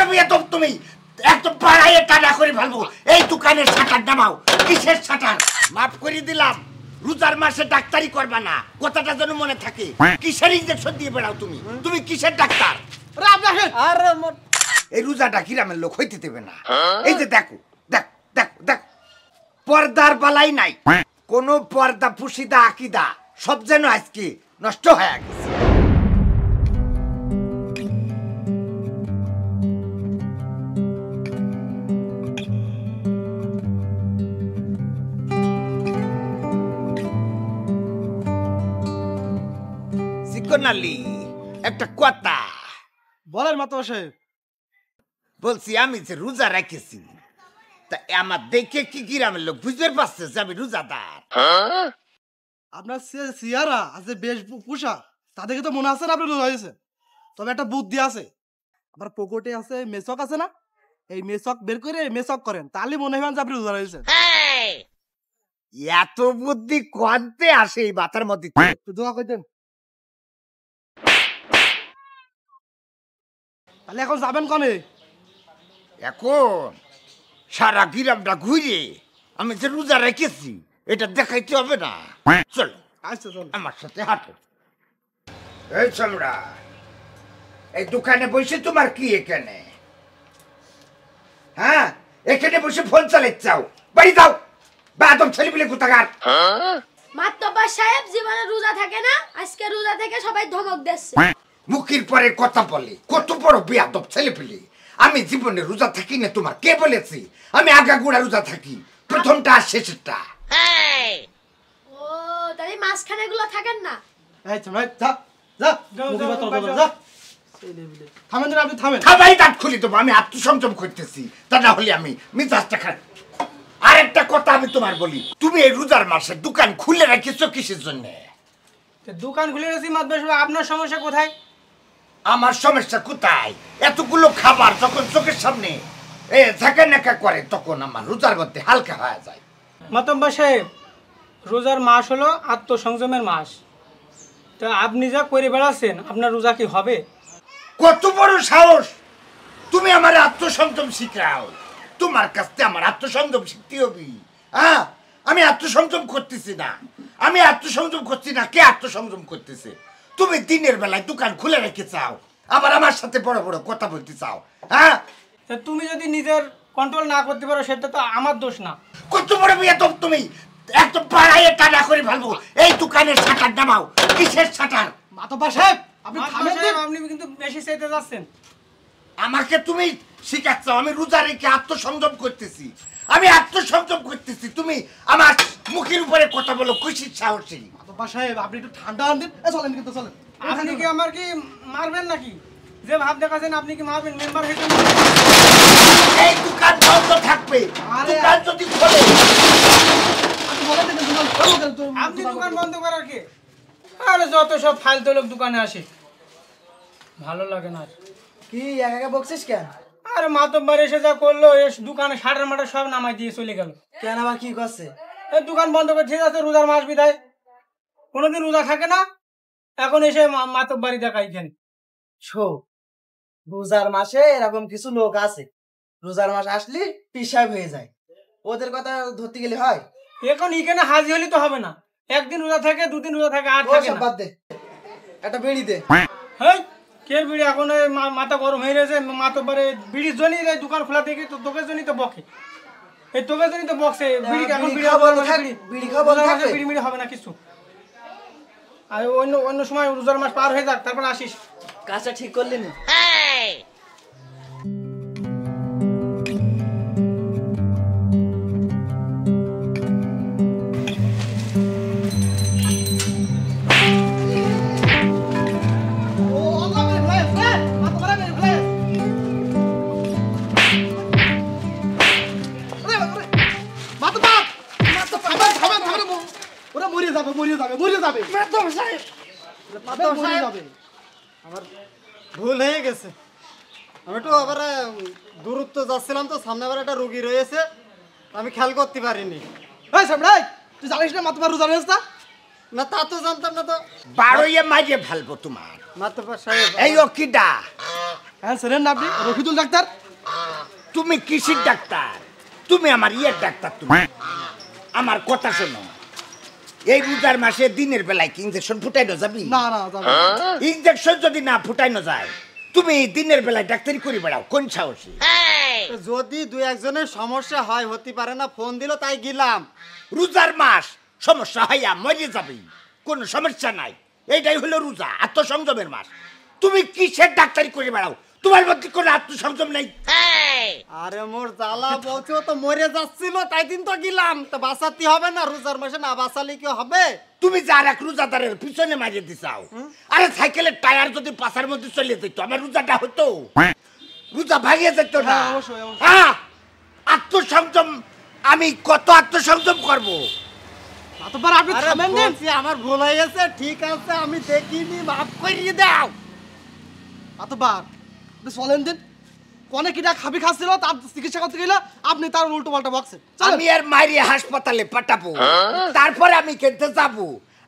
বড় বেয়াদব তুমি একদম পাড়াইয়ে টানা করে ফেলবো এই দোকানের শাটার নামাও কিসের শাটার মাফ করে দিলাম রোজার মাসে ডাক্তারি করবা না কথাটা যেন মনে থাকে কিসের ইনজেকশন দিয়ে বেড়াও তুমি তুমি কিসের ডাক্তার আরে এই রোজাটা গ্রামের লোক হইতে দেবে না এই যে দেখো দেখ দেখ দেখ পর্দার বালাই নাই কোন পর্দা পুশিদা আকিদা সব যেন আজকে নষ্ট হয়ে গেছে সিকোনালি একটা কথা বলেন মাতবা সাহেব বলছি আমি যে রোজা রাখেছি তা আমার দেখে কি গ্রামের লোক বুঝতে পারছে যে আমি রোজাদার আপনার সিয়ারা আছে বেশ পোশাক তা দেখে তো মনে আছে না আপনি রোজা হয়েছে তবে একটা বুদ্ধি আছে আমার পকেটে আছে মেসক আছে না এই মেসক বের করে মেসক করেন তাহলে মনে হয় যে আপনি রোজা হয়েছে এত বুদ্ধি কোয়ান্তে আসে এই মাথার মধ্যে দোয়া করতেন তাহলে এখন যাবেন কনে এখন সারা গ্রামটা ঘুরে আমি যে রোজা রেখেছি এটা দেখাইতে হবে না চলো আচ্ছা চল আমার সাথে হাঁটো এই চামড়া এই দোকানে বসে তোমার কি এখানে হ্যাঁ এখানে বসে ফোন চালাচ্ছাও বাড়ি যাও বাদম ছেলেপিলে কোথাকার মাতব্বর সাহেব জীবনে রোজা থাকে না আজকে রোজা থেকে সবাই ধমক দিচ্ছে মুখের পরে কথা বলে কত বড় বেয়াদব ছেলেপিলে আমি জীবনে রোজা থাকি না তোমার কে বলেছি আমি আগাগোড়া রোজা থাকি প্রথমটা আর শেষেরটা ও তাহলে মাঝখানে গুলো থাকেন না এই ভাই যা যা যা থামেন না আপনি থামেন খাবাই দাঁত খুলি দেবো আমি আত্মসংযম করতেছি তা না হলে আমি মিজাজটা খারাপ আরেকটা কথা আমি তোমার বলি তুমি এই রোজার মাসে দোকান খুলে রাখিছো কিসের জন্য দোকান খুলে রেখেছি মাতবার সাহেব আপনার সমস্যা কোথায় আমার সমস্যা কোথায় এতগুলো খাবার যখন চোখের সামনে ঝাঁকা নাকা করে তখন আমার রোজার মধ্যে হালকা হয়ে যায় মাতব্বর সাহেব রোজার মাস হলো আত্মসংযমের মাস তো আপনি যা করে বেড়াচ্ছেন আপনার রোজা কি হবে কত বড় সাহস তুমি আমার আত্মসংযম শিখাও তোমার কাছ থেকে আমার আত্মসংযম শিখতে হবে হ্যাঁ আমি আত্মসংযম করতেছি না আমি আত্মসংযম করছি না কে আত্মসংযম করতেছে তুমি দিনের বেলায় দোকান খুলে রেখে চাও আবার আমার সাথে বড় বড় কথা বলতে চাও হ্যাঁ তুমি যদি নিজের কন্ট্রোল না করতে পারো সেটা তো আমার দোষ না কত বড় বেয়াদব তুমি একদম পাড়াইয়ে টানা করে ফেলবো এই দোকানের শাটার নামাও কিসের শাটার মাতবা সাহেব আপনি থামেন না আপনি কিন্তু বেশি চাইতে যাচ্ছেন আমাকে তুমি শিখাচ্ছ আমি রোজা রেখে আত্মসংযম করতেছি আমি আত্মসংযম করতেছি তুমি আমার মুখের উপরে কথা বলো খুশির সাহসী মাতবা সাহেব আপনি একটু ঠান্ডা আনতেন চলেন কিন্তু চলেন আপনি কি আমার কি মারবেন নাকি যে ভাব দেখাছেন আপনি কি মারবেন মেম্বার হয়েছেন এই দোকান বন্ধ থাকবে দোকান যদি খোলে আপনি দোকান বন্ধ করার কি আরে যত সব ফালতু লোক দোকানে আসে ভালো লাগে না কি একা একা বকছিস কেন আরে মাতব্বর এসে যা করলো এস দোকানে শাটার মাটার সব নামাই দিয়ে চলে গেল কেন আবার কি করছে এই দোকান বন্ধ করে ঠিক আছে রোজার মাস বিদায় কোনোদিন রোজা থাকে না এখন এসে মাতব্বারি দেখাই কেন শো রোজার মাসে এরকম কিছু লোক আছে রোজার মাস আসলে পিসাব হয়ে যায় ওদের কথা ধরতে গেলে হয় এখন এখানে হাজির হলে তো হবে না একদিন রোজা থাকে দুদিন রোজা থাকে আর থাকে না বাদ দে একটা বেড়ি দে হেই কে বিড়ি এখন মাথা গরম হয়ে গেছে মাতব্বারে বিড়ির জন্যই দোকান খোলা থেকে তো তোকে জন্যই তো বকে এই তোকে জন্যই তো বকছে বিড়ি এখন বিড়ি খাওয়া বন্ধ থাকবে বিড়ি মিড়ি হবে না কিছু আর অন্য অন্য সময় রোজার মাস পার হয়ে যাক তারপর আসিস কাজটা ঠিক করলি না আমার ভুল হয়ে গেছে আমি একটু আবার দূরত্ব যাচ্ছিলাম তো সামনে আবার একটা রোগী রয়েছে আমি খেয়াল করতে পারিনি তুই জানিস না মাতবার রোজা রয়েছে না তা তো জানতাম না তো বারোইয়ে মাঝে ফেলবো তোমার মাতব্বর সাহেব এই অকিডা হ্যাঁ শোনেন না আপনি রফিদুল ডাক্তার তুমি কিসের ডাক্তার? তুমি আমার ইয়ের ডাক্তার। তুমি আমার কথা শোনো, এই রোজার মাসে দিনের বেলায় কি ইনজেকশন ফুটাইনো যাবি? না না যাবে না। ইনজেকশন যদি না ফুটাইনো যায়, তুমি দিনের বেলায় ডাক্তারি করে বেড়াও কোন সাহসে? যদি দুই একজনের সমস্যা হয় হতে পারে না, ফোন দিল তাই গেলাম। রোজার মাস সমস্যা হইয়া মরে যাবি, কোনো সমস্যা নাই। এইটাই হলো রোজা, আত্মসংযমের মাস। তুমি কিসের ডাক্তারি করে বেড়াও? তোমার মধ্যে কোনো আত্মসংযম নেই। আরে মোর জ্বালা বলছো তো মরে যাচ্ছিল, তাই দিন তো গেলাম। তো বাঁচাতে হবে না, রোজার মাসে না বাঁচালে কি হবে? তুমি যার এক রোজাদারের পিছনে মারিয়ে দিছাও। আরে সাইকেলের টায়ার যদি পাশার মধ্যে চলে যেত, আমার রোজাটা হতো, রোজা ভাঙিয়ে যেত না। হ্যাঁ, অবশ্যই, অবশ্যই। হ্যাঁ, আত্মসংযম আমি কত আত্মসংযম করব? মাতব্বর আপনি আরে থামেন দিন। বলছি, আমার ভুল হয়ে গেছে, ঠিক আছে, আমি দেখিনি, মাফ করিয়ে দাও। মাতব্বর আপনি চলেন দিন। কোনে কিটা খাবি খাচ্ছিল, তার চিকিৎসা করতে গেলে আপনি তার উল্টো পাল্টা বকছেন। আমি আর মারিয়ে হাসপাতালে পাঠাবো, তারপরে আমি কেনতে যাব?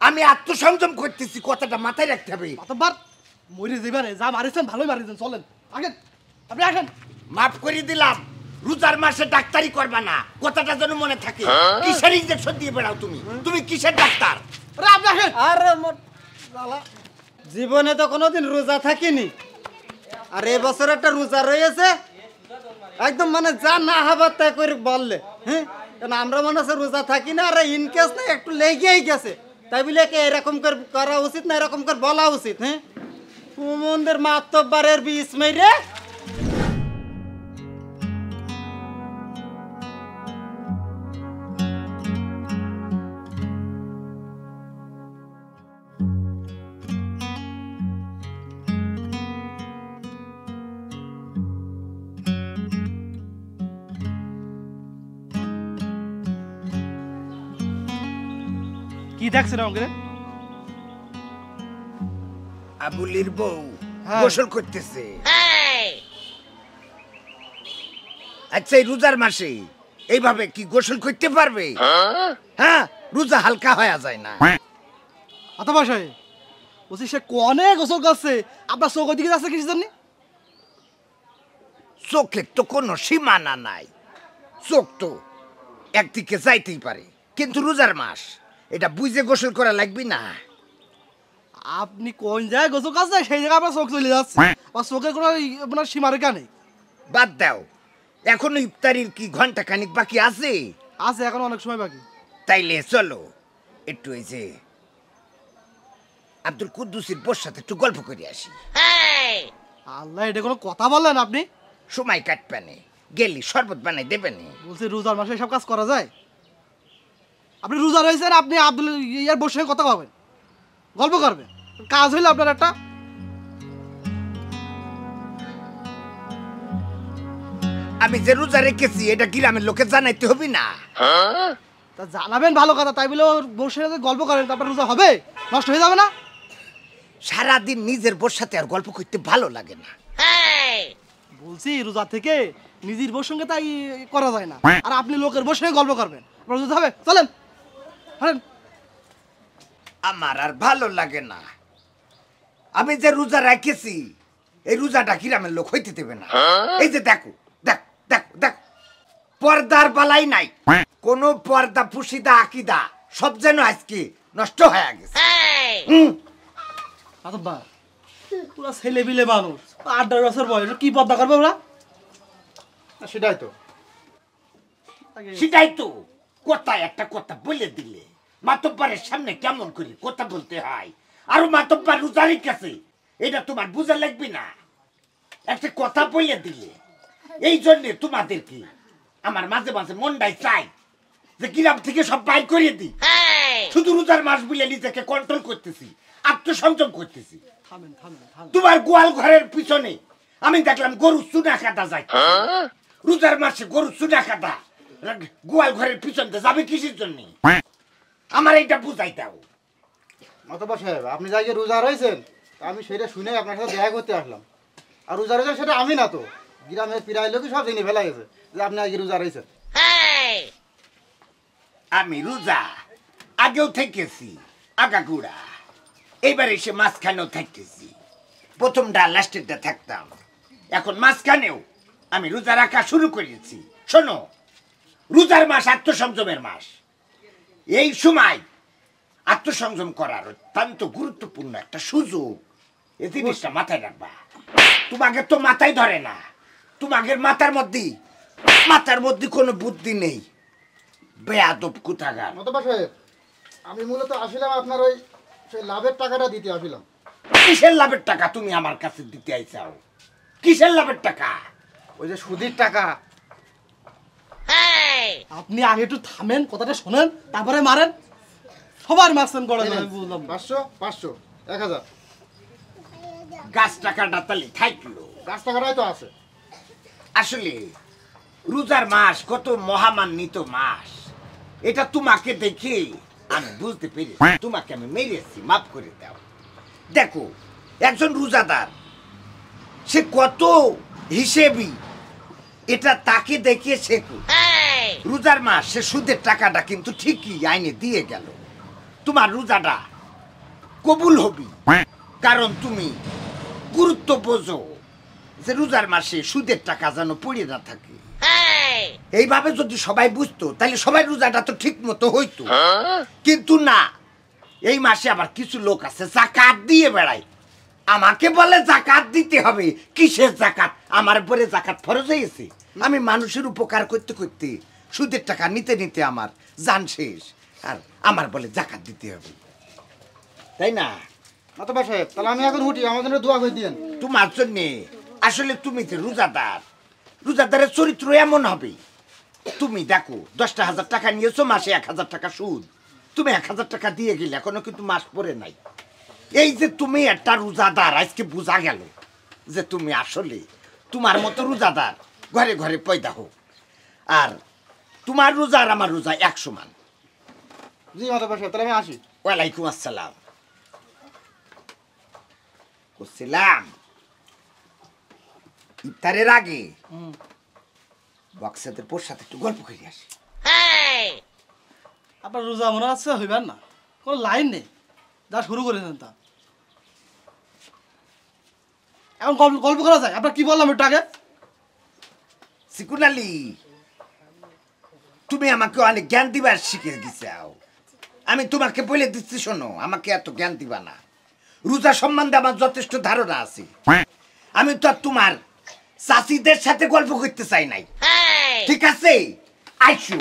আমি আত্মসংযম করতেছি, কথাটা মাথায় রাখতে হবে। মাতব্বর মরে যাবেন, যা মারিছেন ভালোই মারিছেন, চলেন আগেন, আপনি আসেন। মাফ করে দিলাম, রোজার মাসে ডাক্তারি করবা না, কথাটা যেন মনে থাকে। কিসের ইনজেকশন দিয়ে বেড়াও তুমি? তুমি কিসের ডাক্তার? আরে আপনি আসেন। আরে মোর জ্বালা, জীবনে তো কোনোদিন রোজা থাকিনি, আর এই বছর একটা রোজা রয়েছে, একদম মানে যা না হবার তাই করে বললে। হ্যাঁ, কারণ আমরা মনে হচ্ছে রোজা থাকি না, আর ইনকেস না একটু লেগেই গেছে, তাই বলে কি এরকম করে করা উচিত না, এরকম করে বলা উচিত? হ্যাঁ, কুমন্দের মাতব্বারের বিষ মেরে। কি দেখছেন আমাকে? আবুলির বউ হ্যাঁ। গোসল করতেছে। আচ্ছা, এই রোজার মাসে এইভাবে কি গোসল করতে পারবে? হ্যাঁ, রোজা হালকা হয়ে যায় না। মাতব্বর সাহেব বলছি সে কোনে গোসল করছে, আপনার চোখ ওইদিকে যাচ্ছে কিছু জন্য? চোখের তো কোনো সীমানা নাই, চোখ তো একদিকে যাইতেই পারে, কিন্তু রোজার মাস, এটা বুঝে গোসল করা লাগবে না? আপনি কোন জায়গায় গোসল করছে সেই জায়গায় আপনার চোখ চলে যাচ্ছে, আর চোখের কোনো আপনার সীমারেখা নেই। বাদ দাও, এখনো ইফতারির কি ঘন্টা খানিক বাকি আছে? আছে এখন অনেক সময় বাকি। তাইলে চলো একটু এই যে আব্দুল কুদ্দুসের বোর সাথে একটু গল্প করে আসি। আল্লাহ, এটা কোনো কথা বললেন আপনি? সময় কাটপানে গেলি শরবত বানাই দেবেনি? বলছি রোজার মাসে সব কাজ করা যায়? আপনি রোজা রয়েছেন, আপনি আব্দুল ইয়ার বোর সঙ্গে কথা বলবেন, গল্প করবেন, কাজ হইলো আপনার একটা। আমি যে রোজা রেখেছি এটা গ্রামের লোকে জানাইতে হবে না? তা জানাবেন ভালো কথা, তাই বলে ওর বোর সঙ্গে গল্প করেন, তারপর রোজা হবে, নষ্ট হয়ে যাবে না? সারাদিন নিজের বোর সাথে আর গল্প করতে ভালো লাগে না। বলছি রোজা থেকে নিজের বোর সঙ্গে তাই করা যায় না, আর আপনি লোকের বোর সঙ্গে গল্প করবেন, আপনার রোজা হবে? চলেন হাঁটেন। আমার আর ভালো লাগে না। আমি যে রোজা রেখেছি এই রোজাটা গ্রামের লোক হইতে দেবে না। এই যে দেখো দেখো দেখো দেখো, পর্দার বালাই নাই, কোনো পর্দা পুশিদা আকিদা সব যেন আজকে নষ্ট হয়ে গেছে। মাতব্বর পুরা ছেলে বিলে মানুষ, 8-10 বছর বয়স, কি পর্দা করবে ওরা? সেটাই তো। সেটাই তো, কোথায় একটা কথা বলে দিলে মাতব্বরের সামনে কেমন করে কথা বলতে হয়, আর মাতব্বর রোজারি কাছে এটা তোমার বুঝা লাগবে না? একটা কথা বলে দিলে, এই জন্য তোমাদেরকে আমার মাঝে মাঝে মনটাই চাই যে গ্রাম থেকে সব বাইর করিয়ে দিই। শুধু রোজার মাস বলে নিজেকে কন্ট্রোল করতেছি, আত্মসংযম করতেছি। থামেন থামেন থামেন। তোমার গোয়াল ঘরের পিছনে আমি দেখলাম গরু চুনা কাটা যায়। রোজার মাসে গরু চুনা কাটা গোয়াল ঘরের পিছন দিয়ে যাবে কিসের জন্য? আমার এইটা বুঝাই দাও। মাতব্বর সাহেব, আপনি যাই যে রোজা রয়েছেন, আমি সেটা শুনে আপনার সাথে দেখা করতে আসলাম। আর রোজা রয়েছেন সেটা আমি না তো, গ্রামের প্রায় লোকই সব জেনে ফেলা গেছে যে আপনি আজকে রোজা রয়েছেন। আমি রোজা আগেও থেকেছি আগাগুড়া, এইবার এসে মাঝখানেও থাকতেছি। প্রথমটা লাস্টেরটা থাকতাম, এখন মাঝখানেও আমি রোজা রাখা শুরু করেছি। শোনো, রোজার মাস আত্মসংযমের মাস। এই সময় আত্মসংযম করার অত্যন্ত গুরুত্বপূর্ণ একটা সুযোগ। এই জিনিসটা মাথায় রাখবা। তোমাকে তো মাথায় ধরে না, তোমাকে মাথার মধ্যে কোনো বুদ্ধি নেই। বেয়াদব কোথাকার। মাতব্বর সাহেব, আমি মূলত আসলাম আপনার ওই সেই লাভের টাকাটা দিতে আসলাম। কিসের লাভের টাকা তুমি আমার কাছে দিতে আইছাও? কিসের লাভের টাকা? ওই যে সুদির টাকা। আপনি আগে একটু থামেন, কথাটা শোনেন, তারপরে মারেন। সবার মারছেন করেন, আমি বুঝলাম না। 500 500 1000 গাছ টাকাটা তাহলে থাকলো। গাছ টাকাটাই তো আছে। আসলে রোজার মাস কত মহামান্বিত মাস, এটা তোমাকে দেখে আমি বুঝতে পেরেছি। তোমাকে আমি মেরেছি, মাফ করে দাও। দেখো, একজন রোজাদার সে কত হিসেবি, এটা তাকে দেখে শেখো। রোজার মাস সে সুদের টাকাটা কিন্তু ঠিকই আইনে দিয়ে গেল। তোমার রোজাটা কবুল হবি, কারণ তুমি গুরুত্ব বোঝো যে রোজার মাসে সুদের টাকা যেন পড়ে না থাকে। এইভাবে যদি সবাই বুঝতো তাহলে সবাই রোজাটা তো ঠিক মতো হইতো, কিন্তু না। এই মাসে আবার কিছু লোক আছে জাকাত দিয়ে বেড়ায়, আমাকে বলে জাকাত দিতে হবে। কিসের জাকাত? আমার উপরে জাকাত ফরজ হয়েছে। আমি মানুষের উপকার করতে করতে সুদের টাকা নিতে নিতে আমার জান শেষ, আর আমার বলে জাকাত দিতে হবে, তাই না? মাতব্বর সাহেব, তাহলে আমি এখন উঠি, আমার জন্য দোয়া করে দিয়েন। তোমার জন্য আসলে তুমি তো রোজাদার, রোজাদারের চরিত্র এমন হবে। তুমি দেখো 10,000 টাকা নিয়েছো, মাসে 1000 টাকা সুদ। তুমি 1000 টাকা দিয়ে গেলে এখনো কিন্তু মাস পরে নাই। এই যে তুমি একটা রোজাদার, আজকে বোঝা গেল যে তুমি আসলে তোমার মতো রোজাদার ঘরে ঘরে পয়দা হোক। আর তোমার রোজা আর আমার রোজা এক সমান। জি মাতব্বর সাহেব, তাহলে আমি আসি। ওয়ালাইকুম আসসালাম। করছিলাম ইফতারের আগে বক্সাদের পোর সাথে একটু গল্প করে আসি। আপনার রোজা মনে আছে হইবেন না, কোনো লাইন নেই, যা শুরু করেছেন তা। এখন গল্প করা যায়। আপনার কি বললাম একটু আগে? সিকুন আলী, তুমি আমাকে অনেক জ্ঞান দিবার শিখে দিছাও। আমি তোমাকে বলে দিচ্ছি, শোনো, আমাকে এত জ্ঞান দিবা না। রোজা সম্বন্ধে আমার যথেষ্ট ধারণা আছে। আমি তো আর তোমার চাষিদের সাথে গল্প করতে চাই নাই, ঠিক আছে? আইসো।